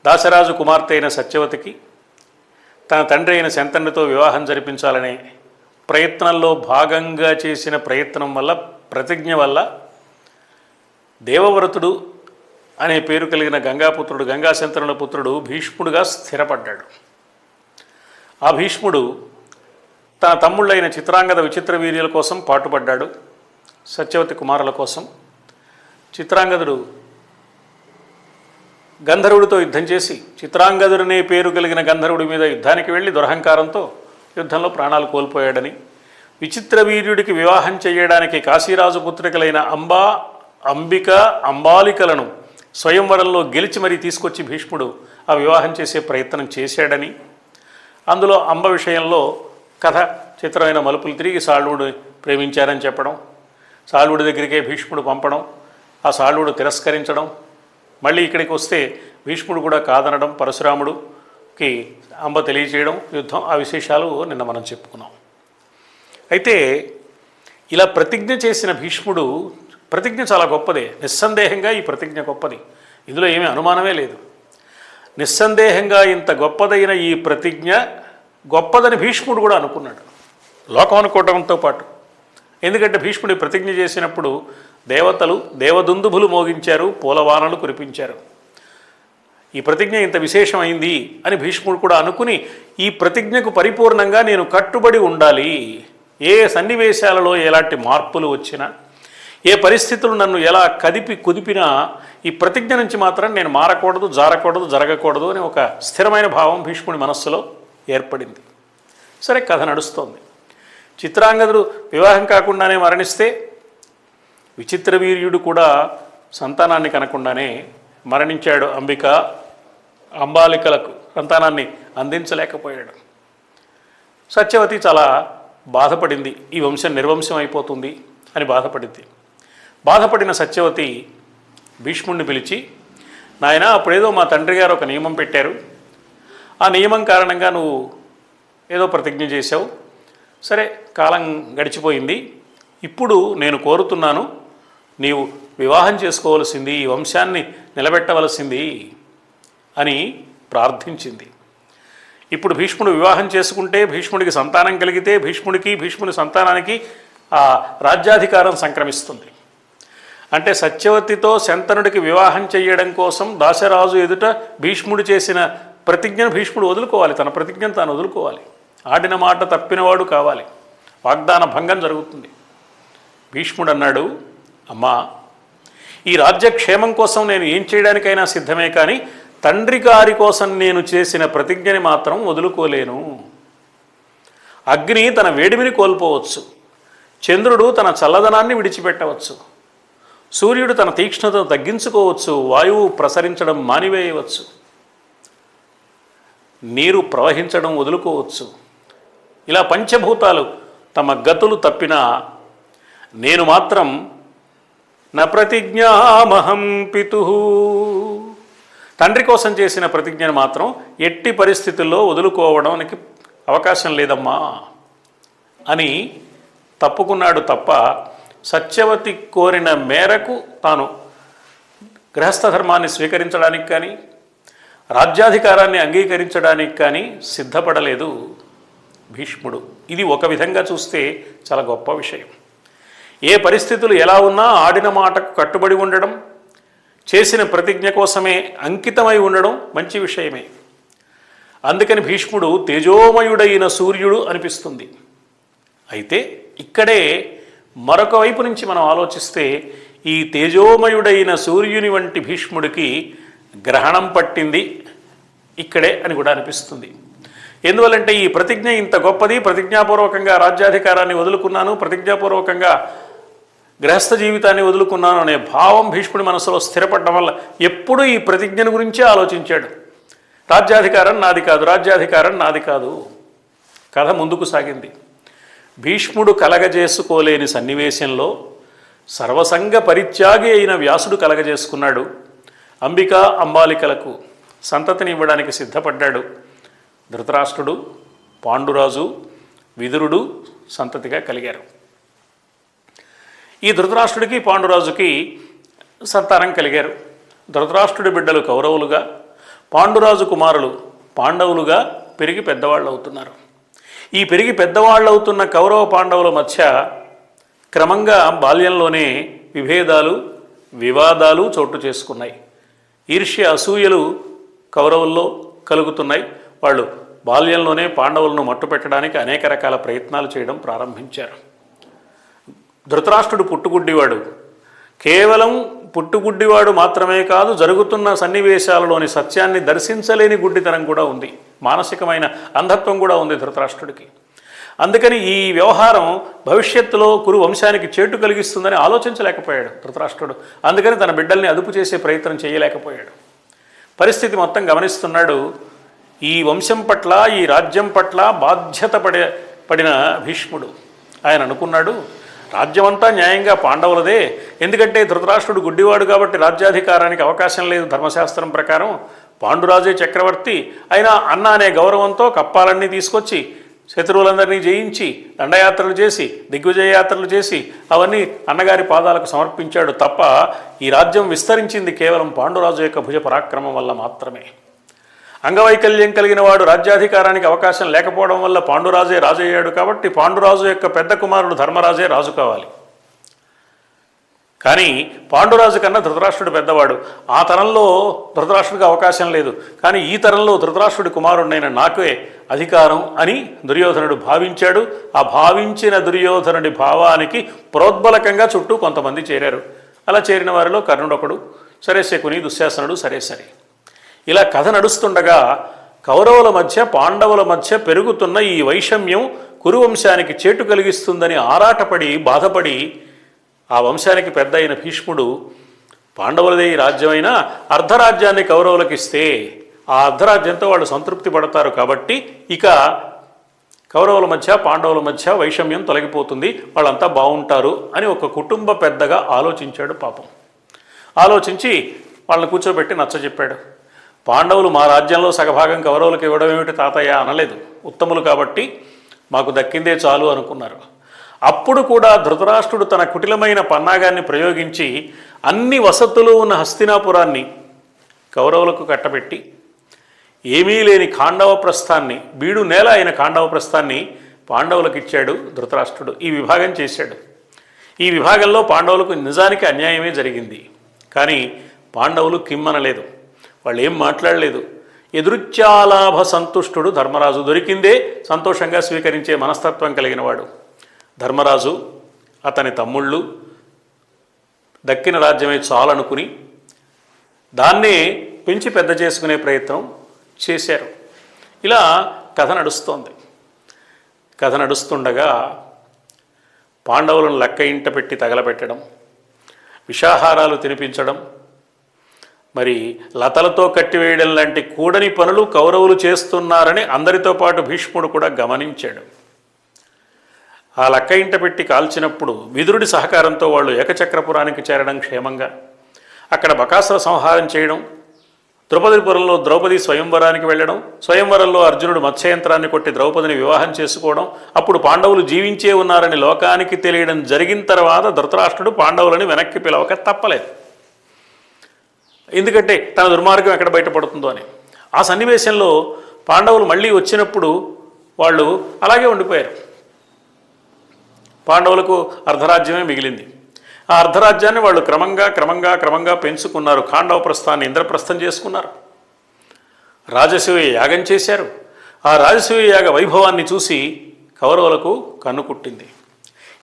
దాశరాజు కుమార్తె అయిన సత్యవతికి తన తండ్రి అయిన శంతనుడితో వివాహం జరిపించాలనే ప్రయత్నంలో భాగంగా చేసిన ప్రయత్నం వల్ల, ప్రతిజ్ఞ వల్ల దేవవ్రతుడు అనే పేరు కలిగిన గంగాపుత్రుడు, గంగాశంతనుల పుత్రుడు భీష్ముడుగా స్థిరపడ్డాడు. ఆ భీష్ముడు తన తమ్ముళ్ళైన చిత్రాంగద విచిత్ర వీర్యుల కోసం పాటుపడ్డాడు. సత్యవతి కుమారుల కోసం. చిత్రాంగదుడు గంధర్వుడితో యుద్ధం చేసి, చిత్రాంగదుడనే పేరు కలిగిన గంధర్వుడి మీద యుద్ధానికి వెళ్ళి దురహంకారంతో యుద్ధంలో ప్రాణాలు కోల్పోయాడని, విచిత్ర వీర్యుడికి వివాహం చేయడానికి కాశీరాజు పుత్రికలైన అంబిక, అంబాలికలను స్వయంవరంలో గెలిచి మరీ తీసుకొచ్చి భీష్ముడు ఆ వివాహం చేసే ప్రయత్నం చేశాడని, అందులో అంబ విషయంలో కథ చిత్రమైన మలుపులు తిరిగి సాళ్వుడు ప్రేమించారని చెప్పడం, సాళ్వుడి దగ్గరికే భీష్ముడు పంపడం, ఆ సాళ్వుడు తిరస్కరించడం, మళ్ళీ ఇక్కడికి వస్తే భీష్ముడు కూడా కాదనడం, పరశురాముడుకి అంబ తెలియజేయడం, యుద్ధం, ఆ విశేషాలు నిన్న మనం చెప్పుకున్నాం. అయితే ఇలా ప్రతిజ్ఞ చేసిన భీష్ముడు, ప్రతిజ్ఞ చాలా గొప్పదే, నిస్సందేహంగా ఈ ప్రతిజ్ఞ గొప్పది, ఇందులో ఏమీ అనుమానమే లేదు. నిస్సందేహంగా ఇంత గొప్పదైన ఈ ప్రతిజ్ఞ గొప్పదని భీష్ముడు కూడా అనుకున్నాడు, లోకం అనుకోవడంతో పాటు. ఎందుకంటే భీష్ముడి ప్రతిజ్ఞ చేసినప్పుడు దేవతలు దేవదుందుభులు మోగించారు, పూలవానలు కురిపించారు. ఈ ప్రతిజ్ఞ ఇంత విశేషమైంది అని భీష్ముడు కూడా అనుకుని, ఈ ప్రతిజ్ఞకు పరిపూర్ణంగా నేను కట్టుబడి ఉండాలి, ఏ సన్నివేశాలలో ఎలాంటి మార్పులు వచ్చినా, ఏ పరిస్థితులు నన్ను ఎలా కుదిపినా ఈ ప్రతిజ్ఞ నుంచి మాత్రం నేను మారకూడదు, జారకూడదు, జరగకూడదు అని ఒక స్థిరమైన భావం భీష్ముడి మనస్సులో ఏర్పడింది. సరే, కథ నడుస్తోంది. చిత్రాంగదుడు వివాహం కాకుండానే మరణిస్తే, విచిత్ర వీర్యుడు కూడా సంతానాన్ని కనకుండానే మరణించాడు. అంబాలికలకు సంతానాన్ని అందించలేకపోయాడు. సత్యవతి చాలా బాధపడింది, ఈ వంశం నిర్వంశం అయిపోతుంది అని బాధపడింది. బాధపడిన సత్యవతి భీష్ముడిని పిలిచి, నాయన, అప్పుడేదో మా తండ్రి గారు ఒక నియమం పెట్టారు, ఆ నియమం కారణంగా నువ్వు ఏదో ప్రతిజ్ఞ చేశావు, సరే కాలం గడిచిపోయింది, ఇప్పుడు నేను కోరుతున్నాను, నీవు వివాహం చేసుకోవలసింది, ఈ వంశాన్ని నిలబెట్టవలసింది అని ప్రార్థించింది. ఇప్పుడు భీష్ముడు వివాహం చేసుకుంటే, భీష్ముడికి సంతానం కలిగితే, భీష్ముడి సంతానానికి ఆ రాజ్యాధికారం సంక్రమిస్తుంది. అంటే సత్యవతితో శంతనుడికి వివాహం చేయడం కోసం దాశరాజు ఎదుట భీష్ముడు చేసిన ప్రతిజ్ఞను భీష్ముడు వదులుకోవాలి, తన ప్రతిజ్ఞను తాను వదులుకోవాలి, ఆడిన మాట తప్పినవాడు కావాలి, వాగ్దాన భంగం జరుగుతుంది. భీష్ముడు అన్నాడు, అమ్మా, ఈ రాజ్యక్షేమం కోసం నేను ఏం చేయడానికైనా సిద్ధమే, కానీ తండ్రి గారి కోసం నేను చేసిన ప్రతిజ్ఞని మాత్రం వదులుకోలేను. అగ్ని తన వేడిమిని కోల్పోవచ్చు, చంద్రుడు తన చల్లదనాన్ని విడిచిపెట్టవచ్చు, సూర్యుడు తన తీక్ష్ణతను తగ్గించుకోవచ్చు, వాయువు ప్రసరించడం మానివేయవచ్చు, నీరు వదులుకోవచ్చు. ఇలా పంచభూతాలు తమ గతులు తప్పినా నేను మాత్రం న ప్రతిజ్ఞామహం పితుః, తండ్రి కోసం చేసిన ప్రతిజ్ఞను మాత్రం ఎట్టి పరిస్థితుల్లో వదులుకోవడానికి అవకాశం లేదమ్మా అని తప్పుకున్నాడు తప్ప, సత్యవతి కోరిన మేరకు తాను గృహస్థ ధర్మాన్ని స్వీకరించడానికి కానీ రాజ్యాధికారాన్ని అంగీకరించడానికి కానీ సిద్ధపడలేదు భీష్ముడు. ఇది ఒక విధంగా చూస్తే చాలా గొప్ప విషయం. ఏ పరిస్థితులు ఎలా ఉన్నా ఆడిన మాటకు కట్టుబడి ఉండడం, చేసిన ప్రతిజ్ఞ కోసమే అంకితమై ఉండడం మంచి విషయమే. అందుకని భీష్ముడు తేజోమయుడైన సూర్యుడు అనిపిస్తుంది. అయితే ఇక్కడే మరొక వైపు నుంచి మనం ఆలోచిస్తే, ఈ తేజోమయుడైన సూర్యుని వంటి భీష్ముడికి గ్రహణం పట్టింది ఇక్కడే అని కూడా అనిపిస్తుంది. ఎందువల్లంటే ఈ ప్రతిజ్ఞ ఇంత గొప్పది, ప్రతిజ్ఞాపూర్వకంగా రాజ్యాధికారాన్ని వదులుకున్నాను, ప్రతిజ్ఞాపూర్వకంగా గృహస్థ జీవితాన్ని వదులుకున్నాను అనే భావం భీష్ముడి మనసులో స్థిరపడడం వల్ల ఎప్పుడూ ఈ ప్రతిజ్ఞను గురించే ఆలోచించాడు. రాజ్యాధికారం నాది కాదు, రాజ్యాధికారం నాది కాదు. కథ ముందుకు సాగింది. భీష్ముడు కలగజేసుకోలేని సన్నివేశంలో సర్వసంగ పరిత్యాగి అయిన వ్యాసుడు కలగజేసుకున్నాడు. అంబాలికలకు సంతతిని ఇవ్వడానికి సిద్ధపడ్డాడు. ధృతరాష్ట్రుడు, పాండురాజు, విదురుడు సంతతిగా కలిగారు. ఈ ధృతరాష్ట్రుడికి పాండురాజుకి సంతానం కలిగారు. ధృతరాష్ట్రుడి బిడ్డలు కౌరవులుగా, పాండురాజు కుమారులు పాండవులుగా పెరిగి పెద్దవాళ్ళు అవుతున్నారు. ఈ పెరిగి పెద్దవాళ్ళు అవుతున్న కౌరవ పాండవుల మధ్య క్రమంగా బాల్యంలోనే విభేదాలు వివాదాలు చోటు చేసుకున్నాయి. ఈర్ష్య అసూయలు కౌరవుల్లో కలుగుతున్నాయి. వాళ్ళు బాల్యంలోనే పాండవులను మట్టుపెట్టడానికి అనేక రకాల ప్రయత్నాలు చేయడం ప్రారంభించారు. ధృతరాష్ట్రుడు పుట్టుగుడ్డివాడు. కేవలం పుట్టుగుడ్డివాడు మాత్రమే కాదు, జరుగుతున్న సన్నివేశాలలోని సత్యాన్ని దర్శించలేని గుడ్డితనం కూడా ఉంది. మానసికమైన అంధత్వం కూడా ఉంది ధృతరాష్ట్రుడికి. అందుకని ఈ వ్యవహారం భవిష్యత్తులో కురు వంశానికి చేటు కలిగిస్తుందని ఆలోచించలేకపోయాడు ధృతరాష్ట్రుడు. అందుకని తన బిడ్డల్ని అదుపు చేసే ప్రయత్నం చేయలేకపోయాడు. పరిస్థితి మొత్తం గమనిస్తున్నాడు. ఈ వంశం పట్ల, ఈ రాజ్యం పట్ల బాధ్యత పడిన భీష్ముడు ఆయన అనుకున్నాడు, రాజ్యమంతా న్యాయంగా పాండవులదే. ఎందుకంటే ధృతరాష్ట్రుడు గుడ్డివాడు కాబట్టి రాజ్యాధికారానికి అవకాశం లేదు ధర్మశాస్త్రం ప్రకారం. పాండురాజే చక్రవర్తి. అయినా అన్న అనే గౌరవంతో కప్పాలన్నీ తీసుకొచ్చి శత్రువులందరినీ జయించి దండయాత్రలు చేసి దిగ్విజయ యాత్రలు చేసి అవన్నీ అన్నగారి పాదాలకు సమర్పించాడు తప్ప ఈ రాజ్యం విస్తరించింది కేవలం పాండురాజు యొక్క భుజ పరాక్రమం వల్ల మాత్రమే. అంగవైకల్యం కలిగిన వాడు రాజ్యాధికారానికి అవకాశం లేకపోవడం వల్ల పాండురాజే రాజయ్యాడు. కాబట్టి పాండురాజు యొక్క పెద్ద కుమారుడు ధర్మరాజే రాజు కావాలి. కానీ పాండురాజు కన్నా ధృతరాష్ట్రుడు పెద్దవాడు. ఆ తరంలో ధృతరాష్ట్రుడికి అవకాశం లేదు. కానీ ఈ తరంలో ధృతరాష్ట్రుడి కుమారుడినైన నాకే అధికారం అని దుర్యోధనుడు భావించాడు. ఆ భావించిన దుర్యోధనుడి భావానికి ప్రోద్బలకంగా చుట్టూ కొంతమంది చేరారు. అలా చేరిన వారిలో కర్ణుడొకడు, సరే శకుని, దుశ్శాసనుడు, సరే. ఇలా కథ నడుస్తుండగా కౌరవుల మధ్య పాండవుల మధ్య పెరుగుతున్న ఈ వైషమ్యం కురువంశానికి చేటు కలిగిస్తుందని ఆరాటపడి బాధపడి ఆ వంశానికి పెద్ద అయిన భీష్ముడు పాండవులదే ఈ రాజ్యమైనా అర్ధరాజ్యాన్ని కౌరవులకు ఇస్తే ఆ అర్ధరాజ్యంతో వాళ్ళు సంతృప్తి పడతారు. కాబట్టి ఇక కౌరవుల మధ్య పాండవుల మధ్య వైషమ్యం తొలగిపోతుంది, వాళ్ళంతా బాగుంటారు అని ఒక కుటుంబ పెద్దగా ఆలోచించాడు. పాపం ఆలోచించి వాళ్ళని కూర్చోబెట్టి నచ్చజెప్పాడు. పాండవులు మా రాజ్యంలో సగభాగం కౌరవులకు ఇవ్వడం ఏమిటి తాతయ్య అనలేదు. ఉత్తములు కాబట్టి మాకు దక్కిందే చాలు అనుకున్నారు. అప్పుడు కూడా ధృతరాష్ట్రుడు తన కుటిలమైన పన్నాగాన్ని ప్రయోగించి అన్ని వసతులు ఉన్న హస్తినాపురాన్ని కౌరవులకు కట్టబెట్టి ఏమీ లేని ఖాండవ ప్రస్థాన్ని, బీడు నేల అయిన ఖాండవ ప్రస్థాన్ని పాండవులకు ఇచ్చాడు ధృతరాష్ట్రుడు. ఈ విభాగం చేశాడు. ఈ విభాగంలో పాండవులకు నిజానికి అన్యాయమే జరిగింది. కానీ పాండవులు కిమ్మనలేదు, వాళ్ళు ఏం మాట్లాడలేదు. ఎదురుచ్చాలాభ సంతుష్టుడు ధర్మరాజు. దొరికిందే సంతోషంగా స్వీకరించే మనస్తత్వం కలిగిన వాడు ధర్మరాజు. అతని తమ్ముళ్ళు దక్కిన రాజ్యమే చాలనుకుని దాన్నే పెంచి పెద్ద చేసుకునే ప్రయత్నం చేశారు. ఇలా కథ నడుస్తోంది. కథ నడుస్తుండగా పాండవులను లక్క ఇంట పెట్టి తగలబెట్టడం, విషాహారాలు తినిపించడం, మరి లతలతో కట్టివేయడం లాంటి కూడని పనులు కౌరవులు చేస్తున్నారని అందరితో పాటు భీష్ముడు కూడా గమనించాడు. ఆ లక్క ఇంట పెట్టి కాల్చినప్పుడు విదురుడి సహకారంతో వాళ్ళు ఏకచక్రపురానికి చేరడం, క్షేమంగా అక్కడ బకాసుర సంహారం చేయడం, ద్రౌపదిపురంలో ద్రౌపది స్వయంవరానికి వెళ్ళడం, స్వయంవరంలో అర్జునుడు మత్స్యయంత్రాన్ని కొట్టి ద్రౌపదిని వివాహం చేసుకోవడం, అప్పుడు పాండవులు జీవించే ఉన్నారని లోకానికి తెలియడం జరిగిన తర్వాత ధృతరాష్ట్రుడు పాండవులని వెనక్కి పిలవక తప్పలేదు. ఎందుకంటే తన దుర్మార్గం ఎక్కడ బయటపడుతుందో అని. ఆ సన్నివేశంలో పాండవులు మళ్ళీ వచ్చినప్పుడు వాళ్ళు అలాగే ఉండిపోయారు. పాండవులకు అర్ధరాజ్యమే మిగిలింది. ఆ అర్ధరాజ్యాన్ని వాళ్ళు క్రమంగా పెంచుకున్నారు. ఖాండవ ప్రస్థాన్ని ఇంద్రప్రస్థం చేసుకున్నారు. రాజసూయ యాగం చేశారు. ఆ రాజసూయ యాగ వైభవాన్ని చూసి కౌరవులకు కన్ను కుట్టింది.